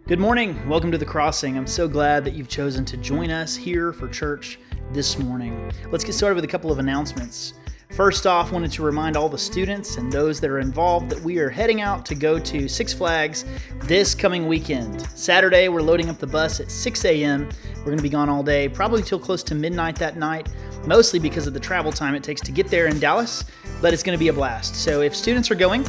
Good morning. Welcome to The Crossing. I'm so glad that you've chosen to join us here for church this morning. Let's get started with a couple of announcements. First off, wanted to remind all the students and those that are involved that we are heading out to go to Six Flags this coming weekend. Saturday, we're loading up the bus at 6 a.m. We're going to be gone all day, probably till close to midnight that night, mostly because of the travel time it takes to get there in Dallas, but it's going to be a blast. So if students are going,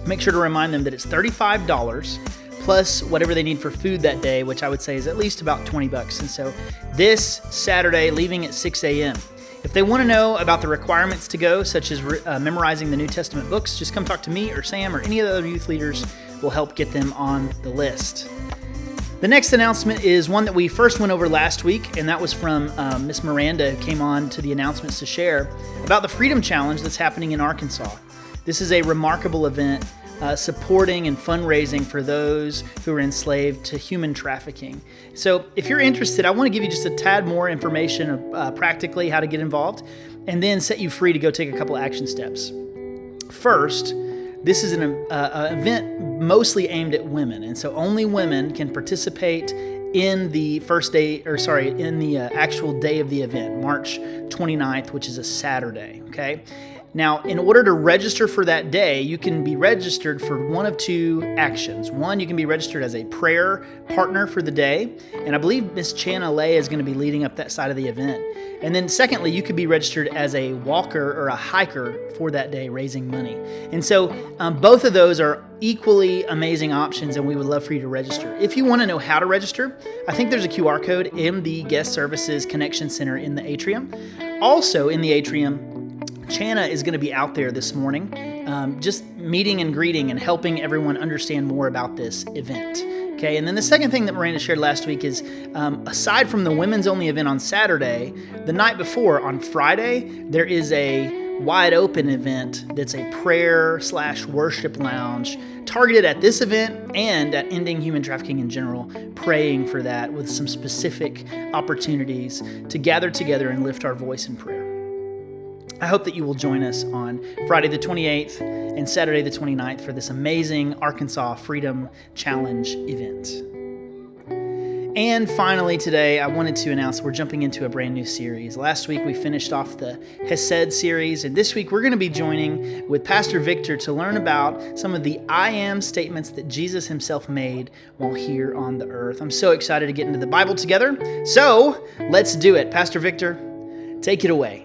make sure to remind them that it's $35 plus whatever they need for food that day, which I would say is at least about $20. And so this Saturday, leaving at 6 a.m. If they want to know about the requirements to go, such as memorizing the New Testament books, just come talk to me or Sam or any of the other youth leaders. We'll help get them on the list. The next announcement is one that we first went over last week, and that was from Miss Miranda, who came on to the announcements to share about the Freedom Challenge that's happening in Arkansas. This is a remarkable event supporting and fundraising for those who are enslaved to human trafficking. So if you're interested, I want to give you just a tad more information practically how to get involved, and then set you free to go take a couple of action steps. First, this is an event mostly aimed at women, and so only women can participate in the in the actual day of the event, March 29th, which is a Saturday, okay? Now, in order to register for that day, you can be registered for one of two actions. One, you can be registered as a prayer partner for the day, and I believe Miss Chana Lay is going to be leading up that side of the event. And then secondly, you could be registered as a walker or a hiker for that day, raising money. And so both of those are equally amazing options, and we would love for you to register. If you want to know how to register, I think there's a QR code in the Guest Services Connection Center in the atrium. Also in the atrium, Chana is going to be out there this morning, just meeting and greeting and helping everyone understand more about this event. Okay, and then the second thing that Miranda shared last week is, aside from the women's only event on Saturday, the night before, on Friday, there is a wide open event that's a prayer/worship lounge targeted at this event and at ending human trafficking in general, praying for that with some specific opportunities to gather together and lift our voice in prayer. I hope that you will join us on Friday the 28th and Saturday the 29th for this amazing Arkansas Freedom Challenge event. And finally today, I wanted to announce we're jumping into a brand new series. Last week we finished off the Hesed series, and this week we're going to be joining with Pastor Victor to learn about some of the I am statements that Jesus himself made while here on the earth. I'm so excited to get into the Bible together. So let's do it. Pastor Victor, take it away.